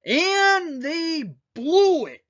And they blew it.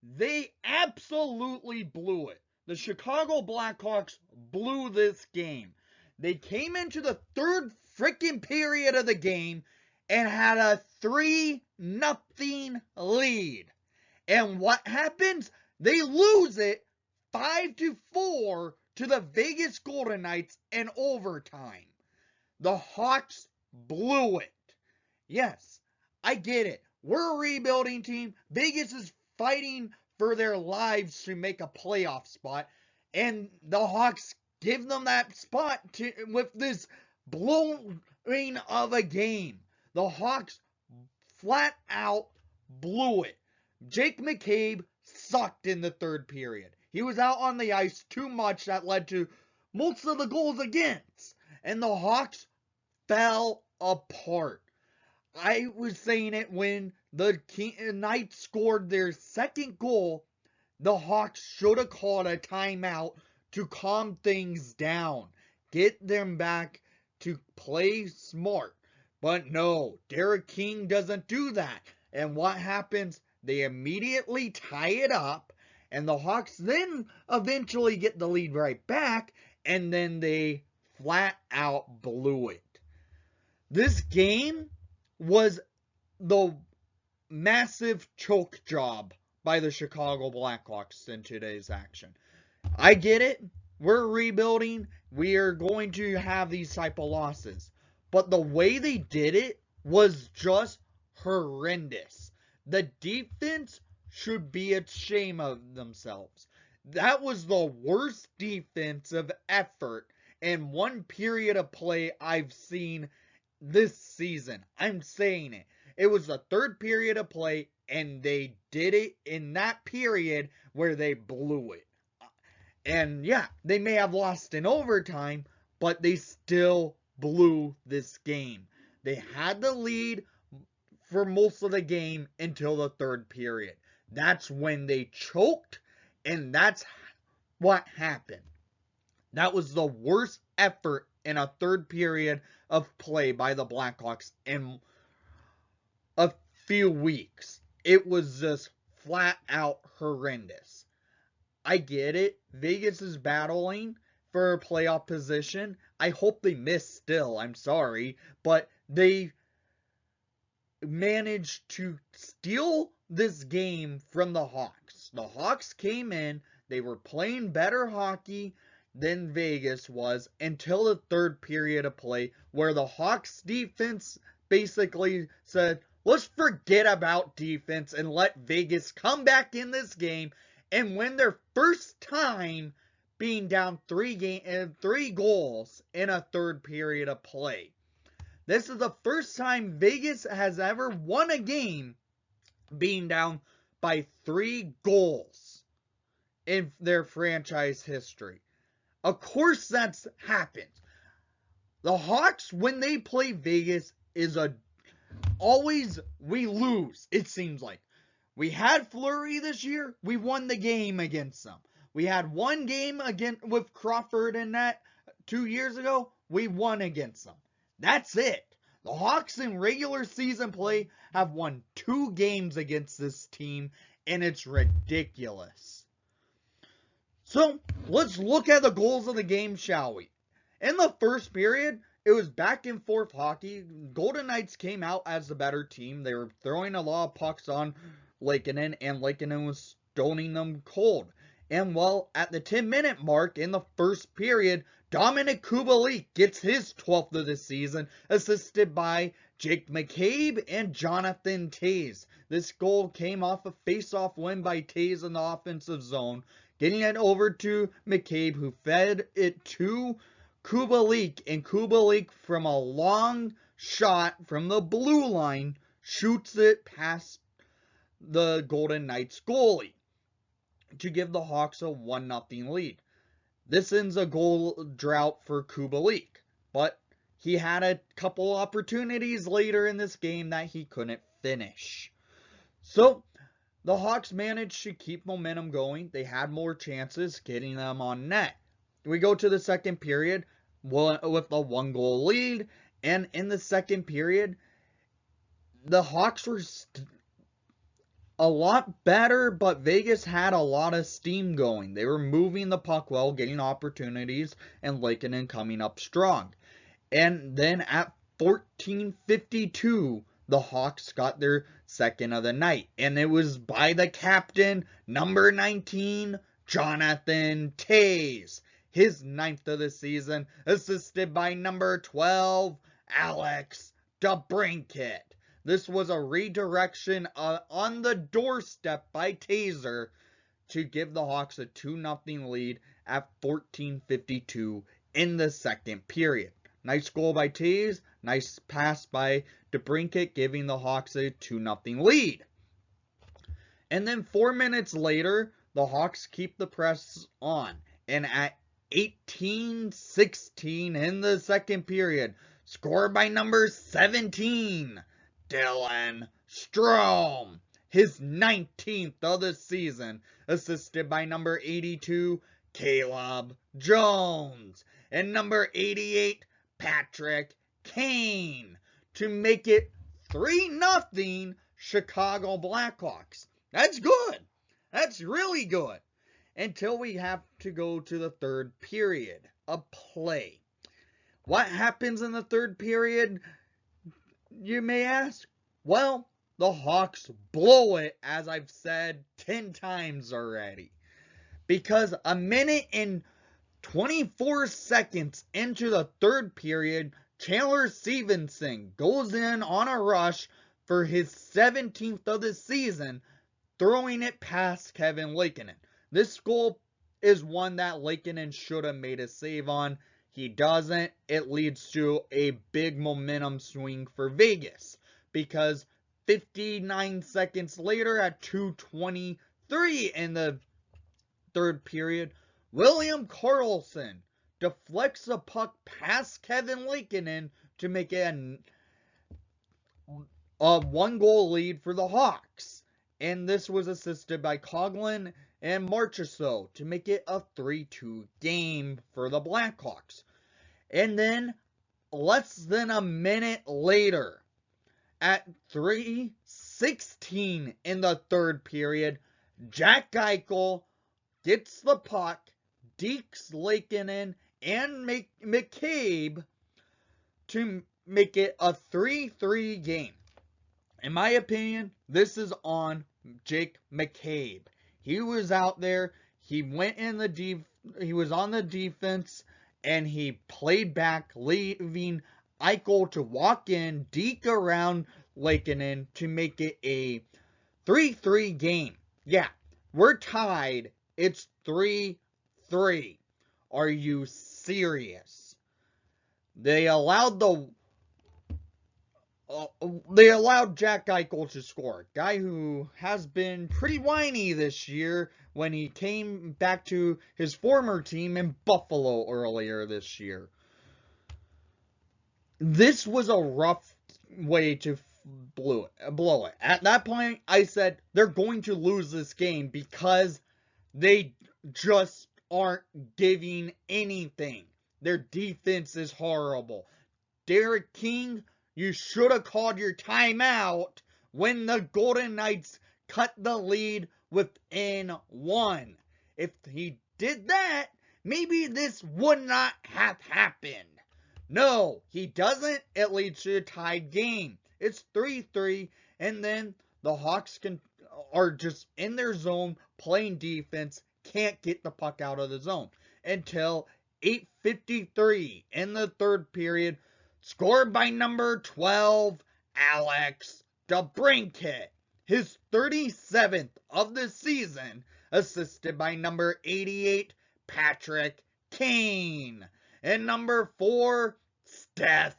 They absolutely blew it. The Chicago Blackhawks blew this game. They came into the third freaking period of the game and had a 3-0 lead. And what happens? They lose it 5-4 to the Vegas Golden Knights in overtime. The Hawks blew it. Yes, I get it. We're a rebuilding team. Vegas is fighting for their lives to make a playoff spot. And the Hawks give them that spot with this blowing of a game. The Hawks flat out blew it. Jake McCabe sucked in the third period. He was out on the ice too much that led to most of the goals against. And the Hawks fell apart. I was saying it when the Knights scored their second goal. The Hawks should have called a timeout to calm things down, get them back to play smart. But no, Derek King doesn't do that. And what happens? They immediately tie it up, and the Hawks then eventually get the lead right back, and then they flat out blew it. This game was the massive choke job by the Chicago Blackhawks in today's action. I get it. We're rebuilding. We are going to have these type of losses. But the way they did it was just horrendous. The defense should be ashamed of themselves. That was the worst defensive effort in one period of play I've seen this season. I'm saying it. It was the third period of play, and they did it in that period where they blew it. And yeah, they may have lost in overtime, but they still blew this game. They had the lead for most of the game until the third period. That's when they choked, and that's what happened. That was the worst effort in a third period of play by the Blackhawks in a few weeks. It was just flat out horrendous. I get it. Vegas is battling for a playoff position. I hope they miss still. I'm sorry. But they managed to steal this game from the Hawks. The Hawks came in. They were playing better hockey than Vegas was until the third period of play, where the Hawks defense basically said, let's forget about defense and let Vegas come back in this game and win their first time being down three goals in a third period of play. This is the first time Vegas has ever won a game being down by 3 goals in their franchise history. Of course that's happened. The Hawks, when they play Vegas, is always we lose, it seems like. We had Fleury this year. We won the game against them. We had one game again with Crawford and that 2 years ago. We won against them. That's it. The Hawks in regular season play have won 2 games against this team, and it's ridiculous. So, let's look at the goals of the game, shall we? In the first period, it was back and forth hockey. Golden Knights came out as the better team. They were throwing a lot of pucks on Laakkonen, and Laakkonen was stoning them cold. And well, at the 10-minute mark in the first period, Dominic Kubalik gets his 12th of the season, assisted by Jake McCabe and Jonathan Toews. This goal came off a face-off win by Toews in the offensive zone, getting it over to McCabe, who fed it to Kubalik, and Kubalik, from a long shot from the blue line, shoots it past the Golden Knights goalie to give the Hawks a 1-0 lead. This ends a goal drought for Kubalik, but he had a couple opportunities later in this game that he couldn't finish. So, the Hawks managed to keep momentum going. They had more chances, getting them on net. We go to the second period with a 1-goal lead, and in the second period, the Hawks were a lot better, but Vegas had a lot of steam going. They were moving the puck well, getting opportunities, and Lakeinen coming up strong. And then at 14:52, the Hawks got their second of the night. And it was by the captain, number 19, Jonathan Toews. His ninth of the season, assisted by number 12, Alex DeBrincat. This was a redirection on the doorstep by Taser to give the Hawks a 2-0 lead at 14:52 in the second period. Nice goal by Toews, nice pass by DeBrincat, giving the Hawks a 2-0 lead. And then 4 minutes later, the Hawks keep the press on. And at 18:16 in the second period, scored by number 17, Dylan Strome. His 19th of the season, assisted by number 82, Caleb Jones. And number 88, Patrick Kane, to make it 3-0 Chicago Blackhawks. That's good. That's really good. Until we have to go to the third period of play. What happens in the third period, you may ask? Well, the Hawks blow it, as I've said 10 times already. Because a minute and 24 seconds into the third period, Chandler Stevenson goes in on a rush for his 17th of the season, throwing it past Kevin Lakeinen. This goal is one that Lakeinen should have made a save on. He doesn't. It leads to a big momentum swing for Vegas, because 59 seconds later at 2:23 in the third period, William Karlsson deflects the puck past Kevin Lakeinen to make it a 1-goal lead for the Hawks. And this was assisted by Coughlin and Marchessault to make it a 3-2 game for the Blackhawks. And then, less than a minute later, at 3:16 in the third period, Jack Eichel gets the puck, dekes Lakeinen and McCabe to make it a 3-3 game. In my opinion, this is on Jake McCabe. He was out there, he went in he was on the defense, and he played back, leaving Eichel to walk in, deke around Lakeinen to make it a 3-3 game. Yeah, we're tied. It's 3-3. Are you serious? They allowed Jack Eichel to score. Guy who has been pretty whiny this year when he came back to his former team in Buffalo earlier this year. This was a rough way to blow it. At that point, I said they're going to lose this game because they just aren't giving anything. Their defense is horrible. Derek King, you should have called your timeout when the Golden Knights cut the lead within 1. If he did that, maybe this would not have happened. No, he doesn't. It leads to a tied game. It's 3-3, and then the Hawks are just in their zone, playing defense, can't get the puck out of the zone. Until 8:53 in the third period, scored by number 12, Alex DeBrincat. His 37th of the season, assisted by number 88, Patrick Kane. And number 4, Seth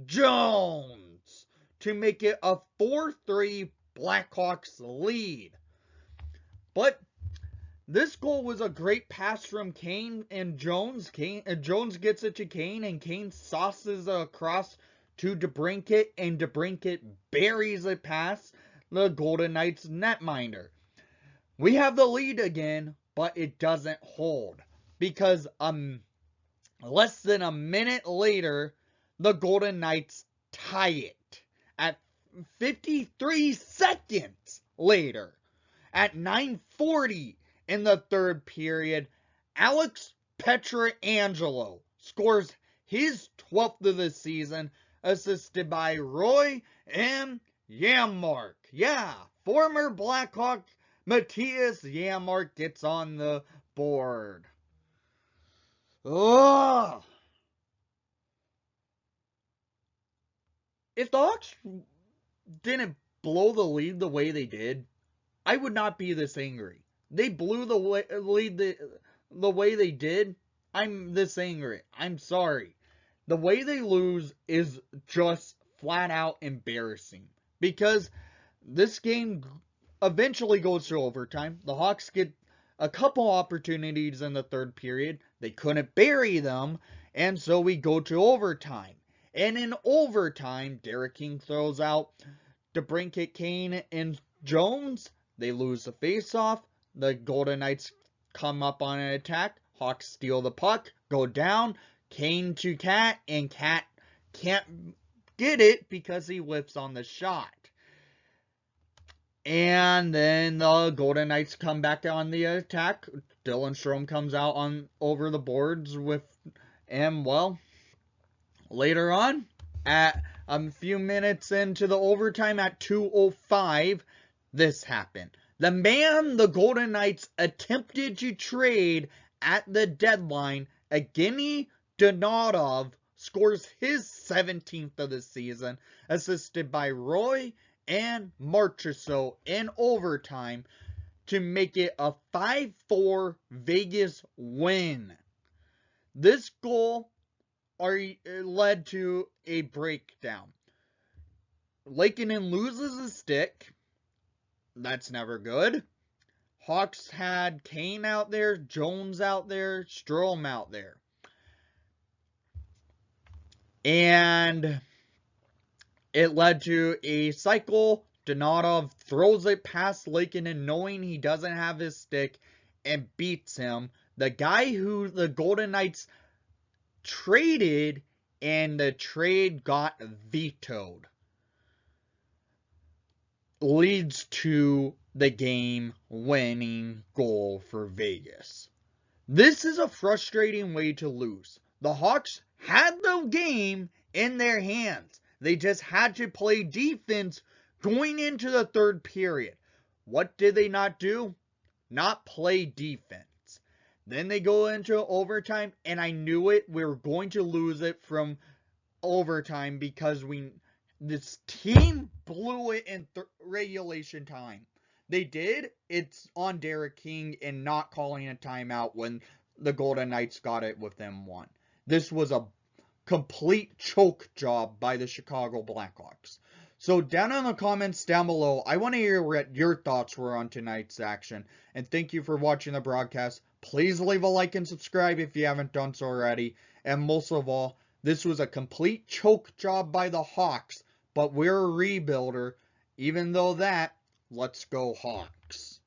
Jones, to make it a 4-3 Blackhawks lead. But this goal was a great pass from Kane and Jones. Jones gets it to Kane, and Kane sauces across to DeBrincat, and DeBrincat buries it past the Golden Knights netminder. We have the lead again, but it doesn't hold, because less than a minute later, the Golden Knights tie it. At 53 seconds later, At 9:40 in the third period, Alex Pietrangelo scores his 12th of the season, assisted by Roy and Janmark. Yeah, former Blackhawk Matthias Janmark gets on the board. Ugh. If the Hawks didn't blow the lead the way they did, I would not be this angry. They blew the lead the way they did. I'm this angry. I'm sorry. The way they lose is just flat out embarrassing. Because this game eventually goes to overtime. The Hawks get a couple opportunities in the third period. They couldn't bury them. And so we go to overtime. And in overtime, Derek King throws out DeBrincat, Kane, and Jones. They lose the faceoff. The Golden Knights come up on an attack. Hawks steal the puck, go down. Kane to Cat, and Cat can't get it because he whiffs on the shot. And then the Golden Knights come back on the attack. Dylan Strome comes out on over the boards with, and well, later on, at a few minutes into the overtime at 2:05, this happened. The man the Golden Knights attempted to trade at the deadline, Evgeny Donatov, scores his 17th of the season, assisted by Roy and Marchessault in overtime to make it a 5-4 Vegas win. This goal led to a breakdown. Lakeinen loses his stick. That's never good. Hawks had Kane out there, Jones out there, Strome out there. And it led to a cycle. Donatov throws it past Lakeinen knowing he doesn't have his stick and beats him. The guy who the Golden Knights traded, and the trade got vetoed, leads to the game-winning goal for Vegas. This is a frustrating way to lose. The Hawks had the game in their hands. They just had to play defense going into the third period. What did they not do? Not play defense. Then they go into overtime, and I knew it. We were going to lose it from overtime because this team blew it in regulation time. They did. It's on Derek King and not calling a timeout when the Golden Knights got it within one. This was a complete choke job by the Chicago Blackhawks. So down in the comments down below, I want to hear what your thoughts were on tonight's action. And thank you for watching the broadcast. Please leave a like and subscribe if you haven't done so already. And most of all, this was a complete choke job by the Hawks. But we're a rebuilder. Even though that, let's go Hawks.